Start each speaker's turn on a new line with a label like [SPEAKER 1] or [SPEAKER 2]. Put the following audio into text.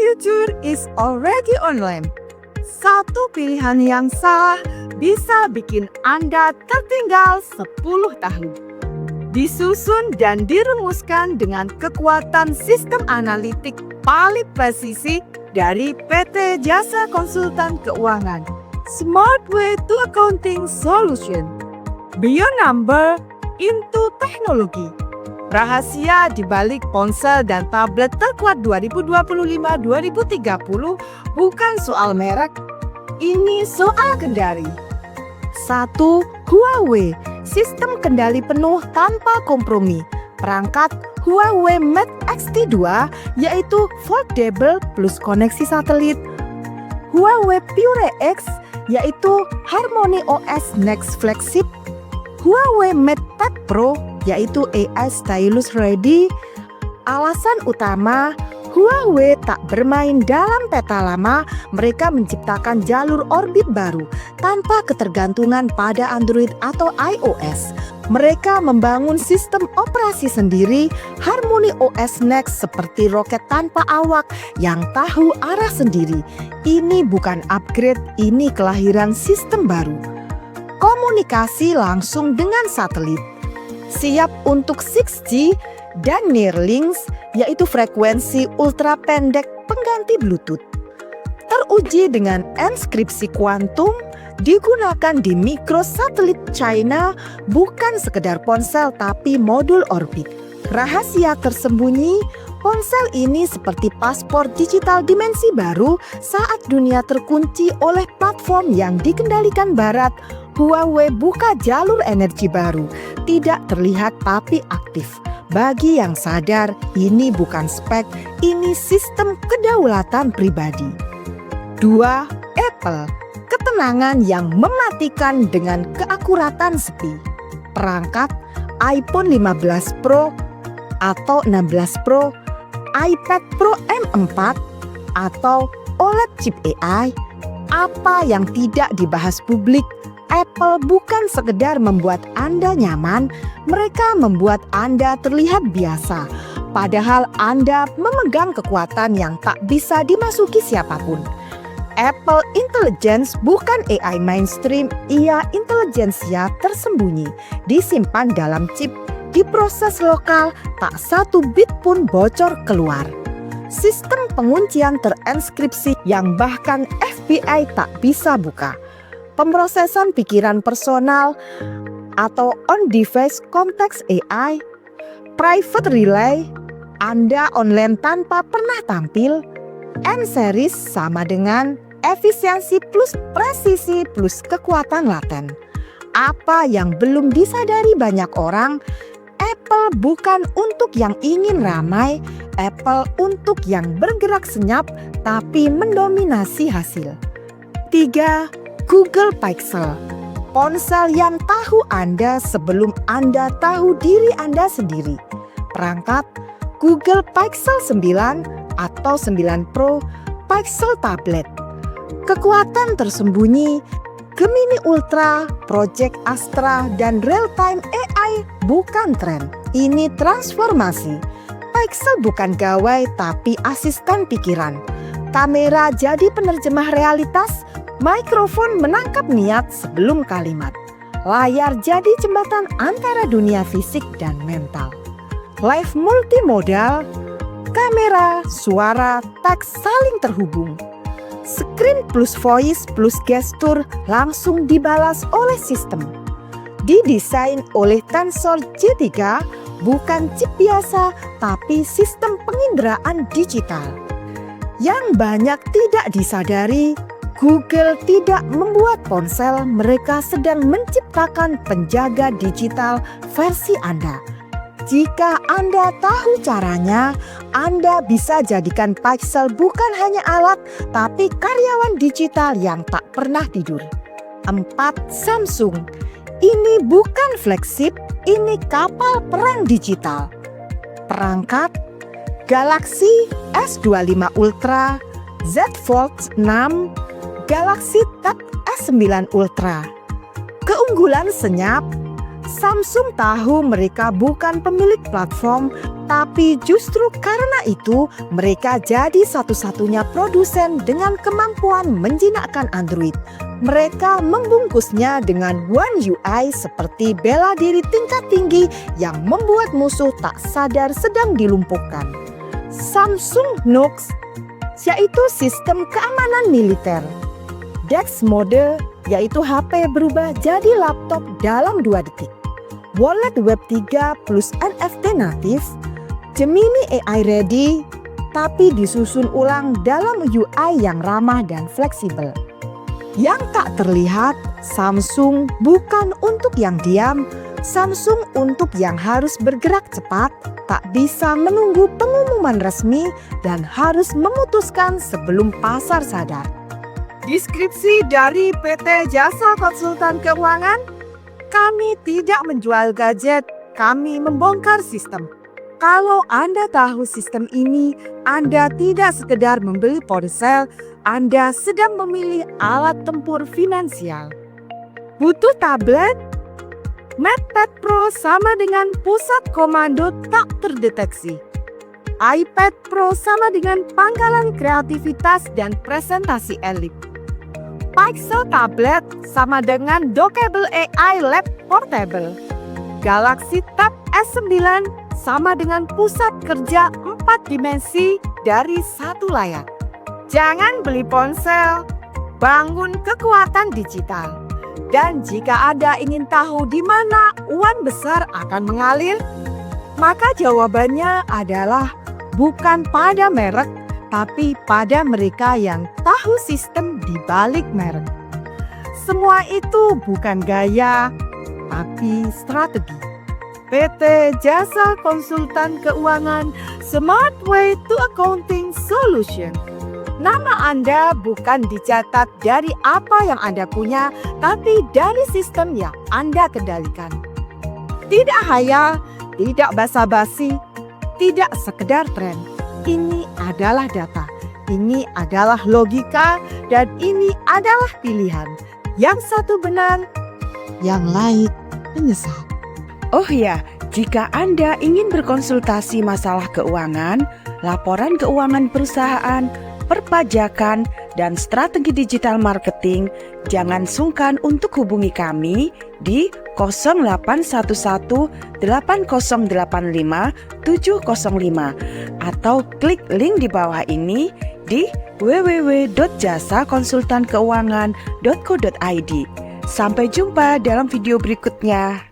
[SPEAKER 1] future is already online. Satu pilihan yang salah bisa bikin Anda tertinggal 10 tahun. Disusun dan dirumuskan dengan kekuatan sistem analitik paling presisi dari PT Jasa Konsultan Keuangan. Smart Way to Accounting Solution. Beyond number into teknologi. Rahasia di balik ponsel dan tablet terkuat 2025-2030 bukan soal merek, ini soal kendali. 1. Huawei, sistem kendali penuh tanpa kompromi. Perangkat Huawei Mate X-T2 yaitu foldable plus koneksi satelit. Huawei Pure X yaitu Harmony OS Next Flagship. Huawei Mate Pad Pro yaitu AI Stylus Ready. Alasan utama, Huawei tak bermain dalam peta lama, mereka menciptakan jalur orbit baru tanpa ketergantungan pada Android atau iOS. Mereka membangun sistem operasi sendiri, Harmony OS Next seperti roket tanpa awak yang tahu arah sendiri. Ini bukan upgrade, ini kelahiran sistem baru. Komunikasi langsung dengan satelit. Siap untuk 6G dan Neuralink yaitu frekuensi ultra pendek pengganti Bluetooth. Teruji dengan enskripsi kuantum, digunakan di mikrosatelit China, bukan sekedar ponsel tapi modul orbit. Rahasia tersembunyi, ponsel ini seperti paspor digital dimensi baru saat dunia terkunci oleh platform yang dikendalikan Barat. Huawei buka jalur energi baru, tidak terlihat tapi aktif. Bagi yang sadar, ini bukan spek, ini sistem kedaulatan pribadi. 2. Apple, ketenangan yang mematikan dengan keakuratan sepi. Perangkat iPhone 15 Pro atau 16 Pro, iPad Pro M4 atau OLED chip AI. Apa yang tidak dibahas publik? Apple bukan sekedar membuat Anda nyaman, mereka membuat Anda terlihat biasa. Padahal Anda memegang kekuatan yang tak bisa dimasuki siapapun. Apple Intelligence bukan AI mainstream, ia intelijensia tersembunyi, disimpan dalam chip, diproses lokal, tak satu bit pun bocor keluar. Sistem penguncian terenskripsi yang bahkan FBI tak bisa buka. Pemrosesan pikiran personal atau on-device context AI, private relay, Anda online tanpa pernah tampil, N-series sama dengan efisiensi plus presisi plus kekuatan laten. Apa yang belum disadari banyak orang, Apple bukan untuk yang ingin ramai, Apple untuk yang bergerak senyap tapi mendominasi hasil. 3. Google Pixel, ponsel yang tahu Anda sebelum Anda tahu diri Anda sendiri. Perangkat Google Pixel 9 atau 9 Pro, Pixel tablet. Kekuatan tersembunyi, Gemini Ultra, Project Astra, dan real-time AI bukan tren. Ini transformasi. Pixel bukan gawai tapi asisten pikiran. Kamera jadi penerjemah realitas, mikrofon menangkap niat sebelum kalimat. Layar jadi jembatan antara dunia fisik dan mental. Live multimodal, kamera, suara, teks saling terhubung. Screen plus voice plus gestur langsung dibalas oleh sistem. Didesain oleh Tensor G3, bukan chip biasa tapi sistem penginderaan digital. Yang banyak tidak disadari, Google tidak membuat ponsel, mereka sedang menciptakan penjaga digital versi Anda. Jika Anda tahu caranya, Anda bisa jadikan Pixel bukan hanya alat, tapi karyawan digital yang tak pernah tidur. 4. Samsung, ini bukan flagship, ini kapal perang digital. Perangkat Galaxy S25 Ultra, Z Fold 6, Galaxy Tab S9 Ultra. Keunggulan senyap, Samsung tahu mereka bukan pemilik platform, tapi justru karena itu mereka jadi satu-satunya produsen dengan kemampuan menjinakkan Android. Mereka membungkusnya dengan One UI seperti bela diri tingkat tinggi yang membuat musuh tak sadar sedang dilumpuhkan. Samsung Knox yaitu sistem keamanan militer. DeX Mode yaitu HP berubah jadi laptop dalam 2 detik. Wallet Web 3 plus NFT natif, Gemini AI Ready, tapi disusun ulang dalam UI yang ramah dan fleksibel. Yang tak terlihat, Samsung bukan untuk yang diam, Samsung untuk yang harus bergerak cepat, tak bisa menunggu pengumuman resmi dan harus memutuskan sebelum pasar sadar. Deskripsi dari PT Jasa Konsultan Keuangan: kami tidak menjual gadget, kami membongkar sistem. Kalau Anda tahu sistem ini, Anda tidak sekedar membeli ponsel, Anda sedang memilih alat tempur finansial. Butuh tablet? MacPad Pro sama dengan pusat komando tak terdeteksi. iPad Pro sama dengan pangkalan kreativitas dan presentasi elit. Pixel Tablet sama dengan dockable AI Lab Portable. Galaxy Tab S9 sama dengan pusat kerja 4 dimensi dari satu layar. Jangan beli ponsel, bangun kekuatan digital. Dan jika Anda ingin tahu di mana uang besar akan mengalir, maka jawabannya adalah bukan pada merek, tapi pada mereka yang tahu sistem di balik merek. Semua itu bukan gaya, tapi strategi. PT Jasa Konsultan Keuangan, Smart Way to Accounting Solution. Nama Anda bukan dicatat dari apa yang Anda punya, tapi dari sistem yang Anda kendalikan. Tidak hayal, tidak basa-basi, tidak sekedar tren. Ini adalah data, ini adalah logika, dan ini adalah pilihan. Yang satu benar, yang lain menyesal.
[SPEAKER 2] Oh ya, jika Anda ingin berkonsultasi masalah keuangan, laporan keuangan perusahaan, perpajakan, dan strategi digital marketing, jangan sungkan untuk hubungi kami di 0811 8085 705 atau klik link di bawah ini di www.jasakonsultankeuangan.co.id. Sampai jumpa dalam video berikutnya.